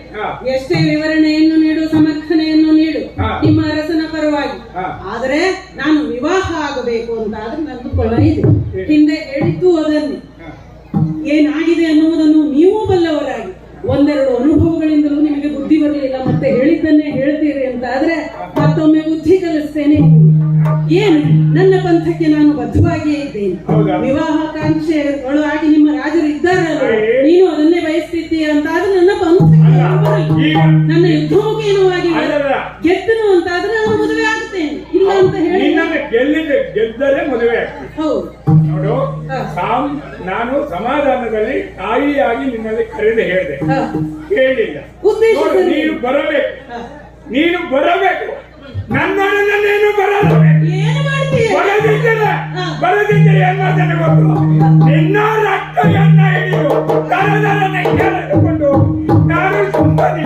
ಎಷ್ಟೇ ವಿವರಣೆಯನ್ನು ನೀಡು, ಸಮರ್ಥನೆಯನ್ನು ನೀಡು ನಿಮ್ಮ ಅರಸನ ಪರವಾಗಿ. ಆದರೆ ನಾನು ವಿವಾಹ ಆಗಬೇಕು ಅಂತ ಆದ್ರೆ ನಂದು ಕೊಳ ಇದೆ. ಹಿಂದೆ ಹೇಳಿದ್ದು ಅದನ್ನೇ. ಏನಾಗಿದೆ ಅನ್ನುವುದನ್ನು ನೀವು ಬಲ್ಲವರಾಗಿ ಒಂದೆರಡು ಅನುಭವಗಳಿಂದಲೂ ನಿಮಗೆ ಬುದ್ಧಿ ಬರಲಿಲ್ಲ, ಮತ್ತೆ ಹೇಳಿದ್ದನ್ನೇ ಹೇಳ್ತೀರಿ ಅಂತ ಆದ್ರೆ ಮತ್ತೊಮ್ಮೆ ಬುದ್ಧಿ ಕಲಿಸ್ತೇನೆ. ಏನು, ನನ್ನ ಪಂಥಕ್ಕೆ ನಾನು ಬದ್ಧವಾಗಿಯೇ ಇದ್ದೇನೆ. ವಿವಾಹಾಕಾಂಕ್ಷೆ ಒಳಗಾಗಿ ನಿಮ್ಮ ರಾಜರು ಇದ್ದಾರಲ್ಲ, ನೀನು ಅದನ್ನೇ ಬಯಸ್ತಿದ್ದೀಯ ಅಂತ ಆದ್ರೆ ನನ್ನ ಪಂಥಕ್ಕೆ, ನನ್ನ ಯುದ್ಧಮುಖೇನವಾಗಿ ಗೆದ್ದನು ಅಂತ ಆದ್ರೆ ನಾನು ಮದುವೆ ಆಗ್ತೇನೆ. ಇಲ್ಲ ಅಂತ ಹೇಳಿ ಗೆದ್ದರೆ ಮದುವೆ ಆಗ್ತೇನೆ. ಹೌದು ನೋಡು, ನಾನು ಸಮಾಧಾನದಲ್ಲಿ ತಾಯಿಯಾಗಿ ನಿನ್ನಲ್ಲಿ ಕರೆದು ಹೇಳಿದೆ, ಕೇಳಲಿಲ್ಲ. ನೀನು ಬರಬೇಕು. ನನ್ನನ್ನೇನು ಬರಲ್ಲ. ಏನು ಮಾಡ್ತೀಯ? ಬರದಿದ್ದರೆ ಏನ್ ಮಾಡ್ತಾನೆ ಗೊತ್ತು? ನಿನ್ನ ರಕ್ತವನ್ನ ಹಿಡಿದು ತರದರನ್ನ ಎಳೆದುಕೊಂಡು ನಾನು ಸುಮ್ಮನೆ